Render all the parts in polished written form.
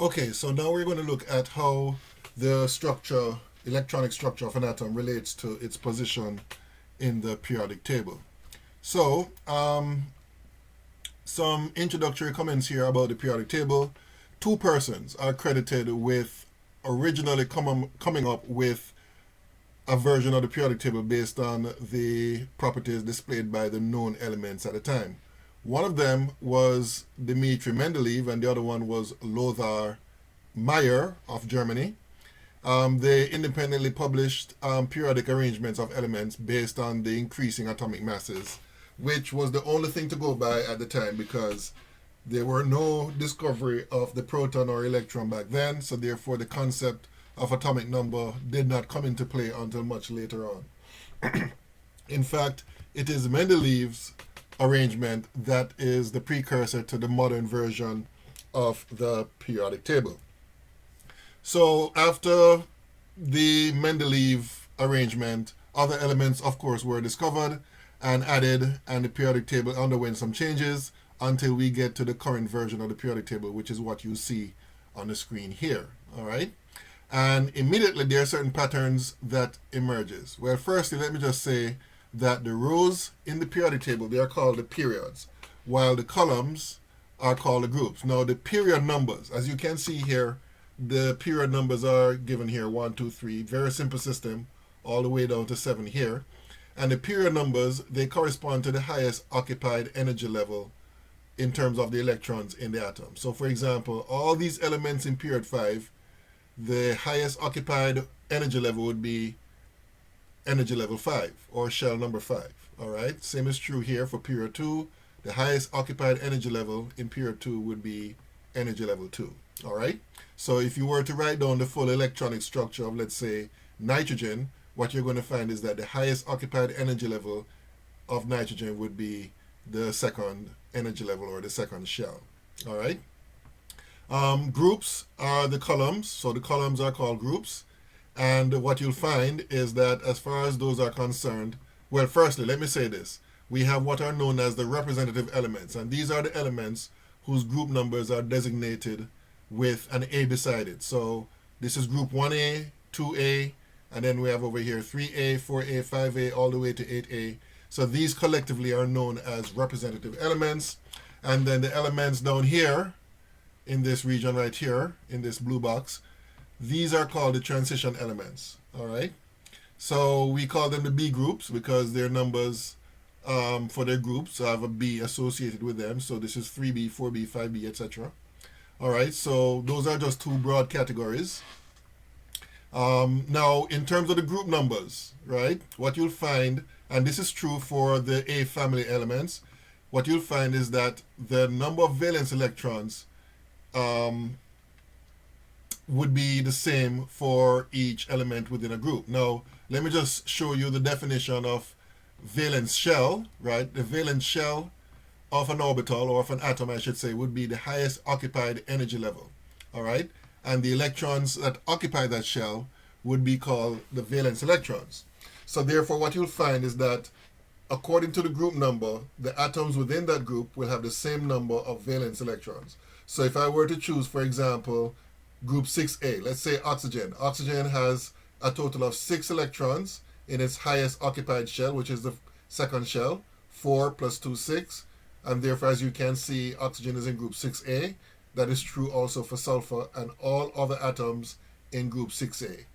Okay, so now we're going to look at how the structure, electronic structure of an atom relates to its position in the periodic table. So, some introductory comments here about the periodic table. Two persons are credited with originally coming up with a version of the periodic table based on the properties displayed by the known elements at the time. One of them was Dmitri Mendeleev, and the other one was Lothar Meyer of Germany. They independently published periodic arrangements of elements based on the increasing atomic masses, which was the only thing to go by at the time because there were no discovery of the proton or electron back then, so therefore the concept of atomic number did not come into play until much later on. In fact, it is Mendeleev's arrangement that is the precursor to the modern version of the periodic table. So after the Mendeleev arrangement, other elements, of course, were discovered and added, and the periodic table underwent some changes until we get to the current version of the periodic table, which is what you see on the screen here. All right. And immediately there are certain patterns that emerges. Well, firstly, let me just say that the rows in the periodic table, they are called the periods, while the columns are called the groups. Now, the period numbers, as you can see here, the period numbers are given here, 1, 2, 3, very simple system, all the way down to 7 here. And the period numbers, they correspond to the highest occupied energy level in terms of the electrons in the atom. So for example, all these elements in period 5, the highest occupied energy level would be energy level 5 or shell number 5. All right, same is true here for period 2. The highest occupied energy level in period 2 would be energy level 2. All right, so if you were to write down the full electronic structure of, let's say, nitrogen, what you're going to find is that the highest occupied energy level of nitrogen would be the second energy level or the second shell. All right. Groups are the columns, so the columns are called groups. And what you'll find is that as far as those are concerned, well, firstly, let me say this. We have what are known as the representative elements, and these are the elements whose group numbers are designated with an A beside it. So this is group 1A, 2A, and then we have over here 3A, 4A, 5A, all the way to 8A. So these collectively are known as representative elements. And then the elements down here, in this region right here, in this blue box, these are called the transition elements. All right. So we call them the B groups because their numbers for their groups have a B associated with them. So this is 3B, 4B, 5B, etc. All right. So those are just two broad categories. Now, in terms of the group numbers, right, what you'll find, and this is true for the A family elements, what you'll find is that the number of valence electrons would be the same for each element within a group. Now, let me just show you the definition of valence shell, right? The valence shell of an orbital, or of an atom, I should say, would be the highest occupied energy level, all right? And the electrons that occupy that shell would be called the valence electrons. So therefore, what you'll find is that according to the group number, the atoms within that group will have the same number of valence electrons. So if I were to choose, for example, group 6A, let's say oxygen. Oxygen has a total of 6 electrons in its highest occupied shell, which is the second shell, 4 plus 2, 6. And therefore, as you can see, oxygen is in group 6A. That is true also for sulfur and all other atoms in group 6A.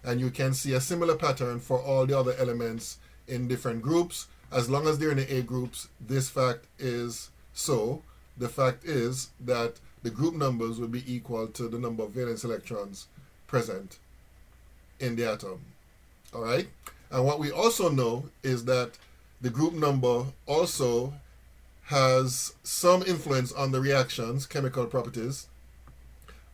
And you can see a similar pattern for all the other elements in different groups. As long as they're in the A groups, this fact is so. The fact is that the group numbers will be equal to the number of valence electrons present in the atom. All right? And what we also know is that the group number also has some influence on the reactions, chemical properties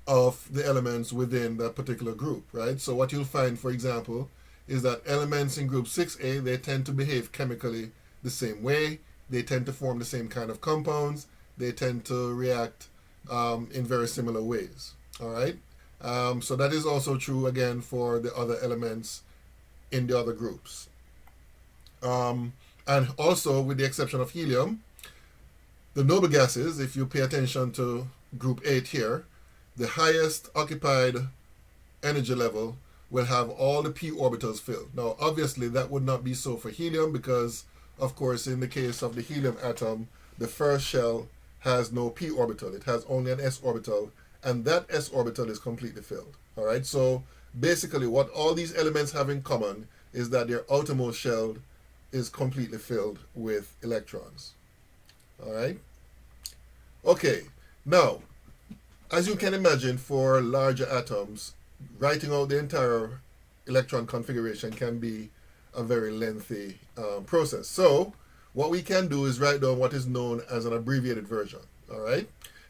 of the elements within that particular group, right? So what you'll find, for example, is that elements in group 6A, they tend to behave chemically the same way. They tend to form the same kind of compounds. They tend to react in very similar ways, all right? So that is also true, again, for the other elements in the other groups. And also, with the exception of helium, the noble gases, if you pay attention to group 8 here, the highest occupied energy level will have all the p orbitals filled. Now, obviously, that would not be so for helium because, of course, in the case of the helium atom, the first shell has no p orbital. It has only an s orbital, and that s orbital is completely filled. All right, so basically, what all these elements have in common is that their outermost shell is completely filled with electrons. All right. Okay. Now, as you can imagine, for larger atoms, writing out the entire electron configuration can be a very lengthy process. So, what we can do is write down what is known as an abbreviated version. All right.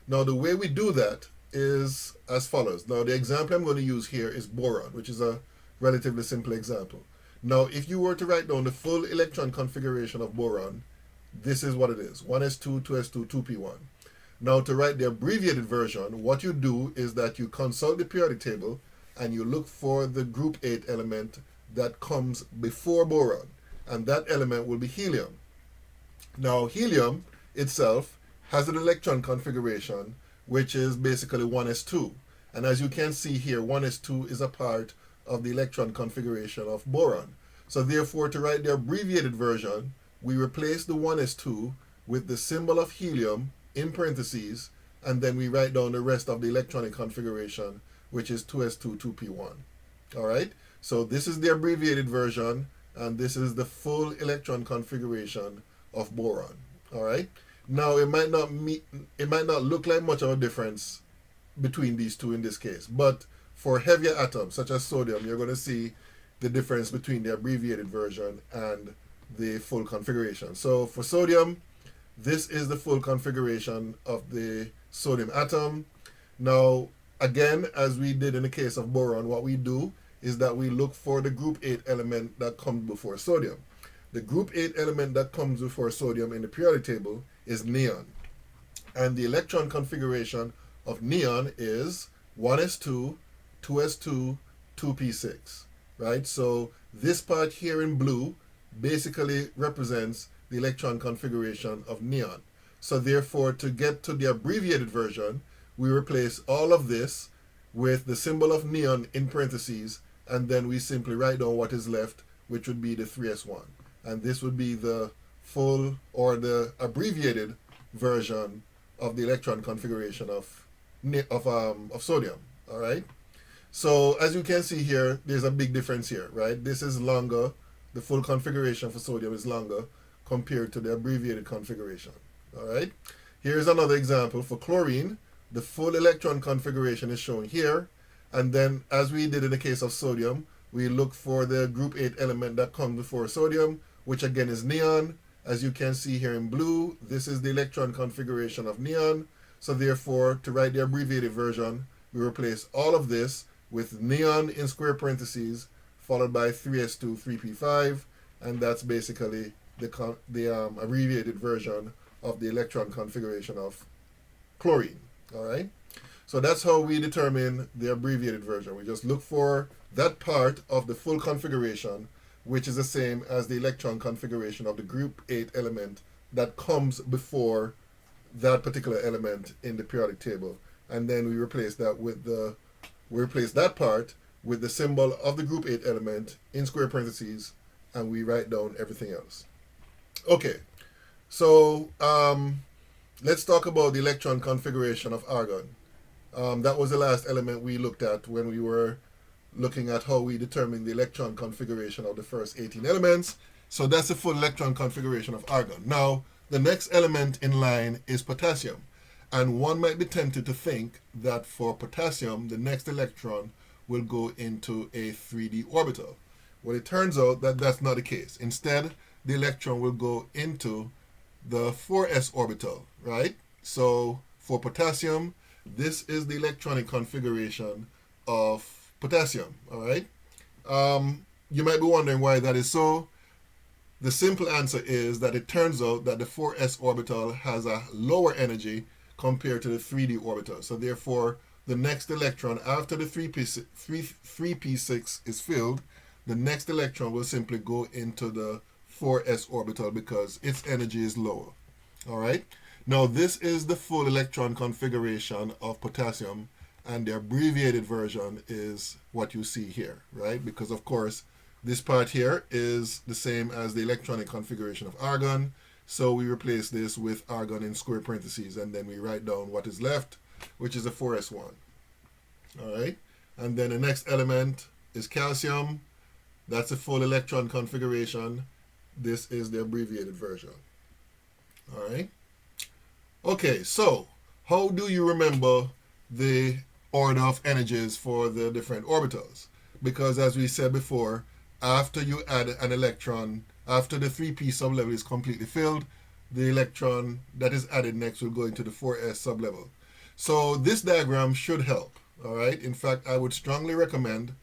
Now, the way we do that is as follows. Now, the example I'm going to use here is boron, which is a relatively simple example. Now, if you were to write down the full electron configuration of boron, this is what it is: 1s2, 2s2, 2p1. Now, to write the abbreviated version, what you do is that you consult the periodic table and you look for the group 8 element that comes before boron, and that element will be helium. Now, helium itself has an electron configuration which is basically 1s2. And as you can see here, 1s2 is a part of the electron configuration of boron. So therefore, to write the abbreviated version, we replace the 1s2 with the symbol of helium in parentheses, and then we write down the rest of the electronic configuration, which is 2s2, 2p1. All right? So this is the abbreviated version, and this is the full electron configuration of boron. All right? Now, it might not look like much of a difference between these two in this case, but for heavier atoms, such as sodium, you're going to see the difference between the abbreviated version and the full configuration. So for sodium, this is the full configuration of the sodium atom. Now, again, as we did in the case of boron, what we do is that we look for the group 8 element that comes before sodium. The group 8 element that comes before sodium in the periodic table is neon. And the electron configuration of neon is 1s2, 2s2, 2p6, right? So this part here in blue basically represents the electron configuration of neon. So therefore, to get to the abbreviated version, we replace all of this with the symbol of neon in parentheses, and then we simply write down what is left, which would be the 3s1. And this would be the full or the abbreviated version of the electron configuration of sodium. All right. So as you can see here, there's a big difference here, right? This is longer. The full configuration for sodium is longer compared to the abbreviated configuration. All right. Here's another example for chlorine. The full electron configuration is shown here. And then, as we did in the case of sodium, we look for the group 8 element that comes before sodium, which again is neon. As you can see here in blue, this is the electron configuration of neon. So therefore, to write the abbreviated version, we replace all of this with neon in square parentheses, followed by 3s2, 3p5, and that's basically the abbreviated version of the electron configuration of chlorine. All right. So that's how we determine the abbreviated version. We just look for that part of the full configuration, which is the same as the electron configuration of the group 8 element that comes before that particular element in the periodic table. And then we replace that part with the symbol of the group 8 element in square parentheses, and we write down everything else. Okay, so let's talk about the electron configuration of argon. That was the last element we looked at when we were looking at how we determine the electron configuration of the first 18 elements. So that's the full electron configuration of argon. Now, the next element in line is potassium. And one might be tempted to think that for potassium, the next electron will go into a 3d orbital. Well, it turns out that that's not the case. Instead, the electron will go into the 4s orbital, right? So for potassium, this is the electronic configuration of potassium, all right? You might be wondering why that is so. The simple answer is that it turns out that the 4s orbital has a lower energy compared to the 3d orbital. So therefore, the next electron after the 3p6 is filled, the next electron will simply go into the 4s orbital because its energy is lower. All right. Now, this is the full electron configuration of potassium, and the abbreviated version is what you see here, right? Because of course, this part here is the same as the electronic configuration of argon, so we replace this with argon in square parentheses, and then we write down what is left, which is a 4s1. All right, and then the next element is calcium. That's a full electron configuration. This is the abbreviated version. All right. Okay, so how do you remember the order of energies for the different orbitals? Because as we said before, after you add an electron, after the 3p sublevel is completely filled, the electron that is added next will go into the 4s sublevel. So this diagram should help. All right. In fact, I would strongly recommend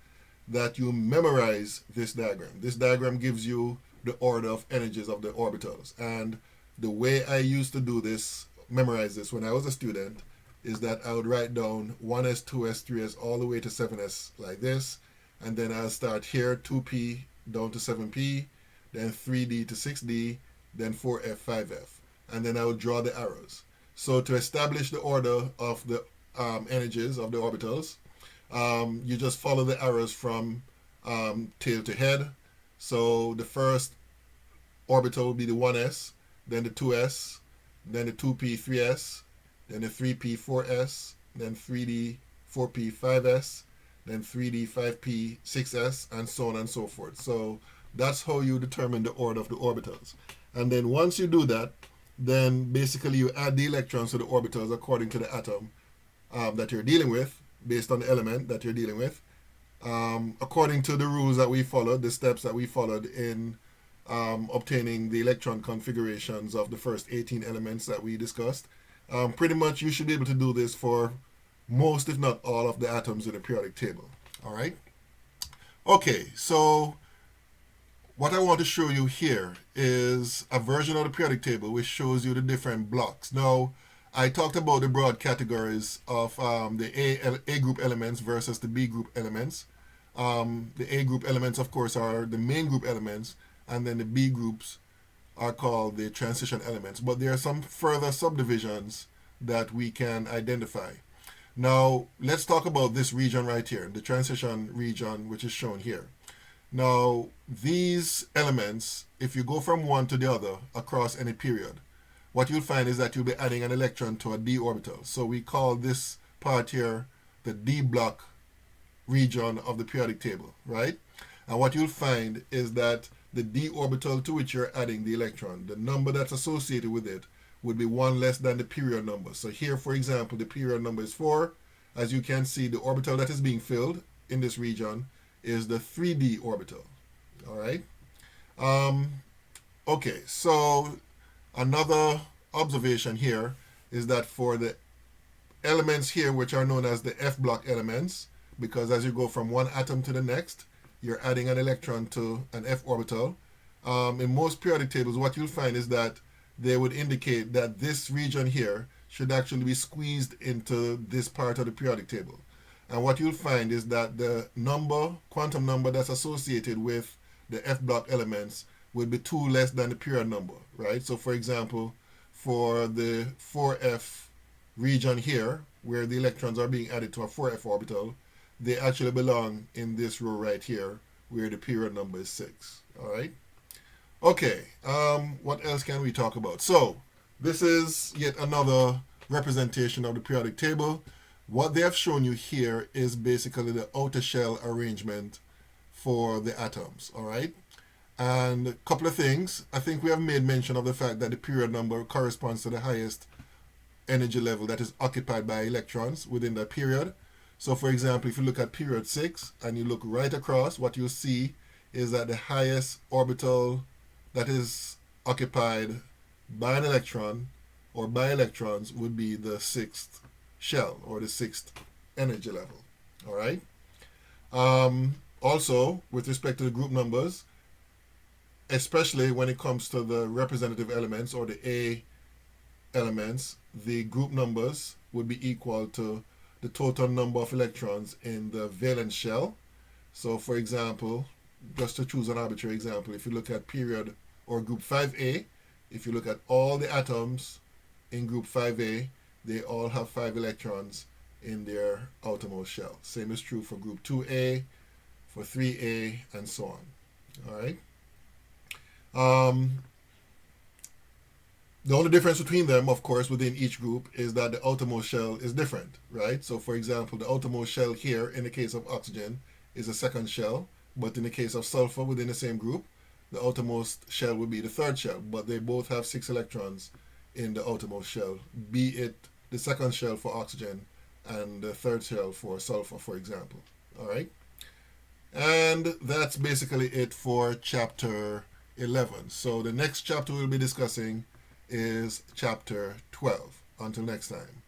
that you memorize this diagram. This diagram gives you the order of energies of the orbitals. And the way I used to do this, memorize this when I was a student, is that I would write down 1s, 2s, 3s, all the way to 7s like this. And then I'll start here, 2p down to 7p, then 3d to 6d, then 4f, 5f. And then I would draw the arrows. So to establish the order of the energies of the orbitals, you just follow the arrows from tail to head. So the first orbital will be the 1s, then the 2s, then the 2p 3s, then the 3p 4s, then 3d 4p 5s, then 3d 5p 6s, and so on and so forth. So that's how you determine the order of the orbitals. And then once you do that, then basically you add the electrons to the orbitals according to the atom that you're dealing with, based on the element that you're dealing with, according to the rules that we followed, the steps that we followed in obtaining the electron configurations of the first 18 elements that we discussed. Pretty much you should be able to do this for most, if not all, of the atoms in the periodic table. All right. Okay, so what I want to show you here is a version of the periodic table which shows you the different blocks. Now, I talked about the broad categories of the A group elements versus the B group elements. The A group elements, of course, are the main group elements, and then the B groups are called the transition elements. But there are some further subdivisions that we can identify. Now, let's talk about this region right here, the transition region, which is shown here. Now, these elements, if you go from one to the other across any period, what you'll find is that you'll be adding an electron to a d orbital. So we call this part here the d block region of the periodic table, right? And what you'll find is that the d orbital to which you're adding the electron, the number that's associated with it would be one less than the period number. So here, for example, the period number is 4. As you can see, the orbital that is being filled in this region is the 3d orbital. All right. Okay, so another observation here is that for the elements here, which are known as the F block elements, because as you go from one atom to the next, you're adding an electron to an F orbital. In most periodic tables, what you'll find is that they would indicate that this region here should actually be squeezed into this part of the periodic table. And what you'll find is that the number, quantum number that's associated with the F block elements would be 2 less than the period number, right? So for example, for the 4f region here, where the electrons are being added to a 4f orbital, they actually belong in this row right here, where the period number is 6, all right? Okay, what else can we talk about? So this is yet another representation of the periodic table. What they have shown you here is basically the outer shell arrangement for the atoms, all right? And a couple of things. I think we have made mention of the fact that the period number corresponds to the highest energy level that is occupied by electrons within that period. So for example, if you look at period 6 and you look right across, what you'll see is that the highest orbital that is occupied by an electron or by electrons would be the 6th shell or the 6th energy level. All right. Also, with respect to the group numbers, especially when it comes to the representative elements or the A elements, the group numbers would be equal to the total number of electrons in the valence shell. So for example, just to choose an arbitrary example, if you look at period or group 5A, if you look at all the atoms in group 5A, they all have 5 electrons in their outermost shell. Same is true for group 2A, for 3A, and so on. All right. The only difference between them, of course, within each group is that the outermost shell is different, right? So, for example, the outermost shell here, in the case of oxygen, is a second shell, but in the case of sulfur within the same group, the outermost shell would be the third shell, but they both have 6 electrons in the outermost shell, be it the second shell for oxygen and the third shell for sulfur, for example. All right? And that's basically it for chapter 11. So the next chapter we'll be discussing is chapter 12. Until next time.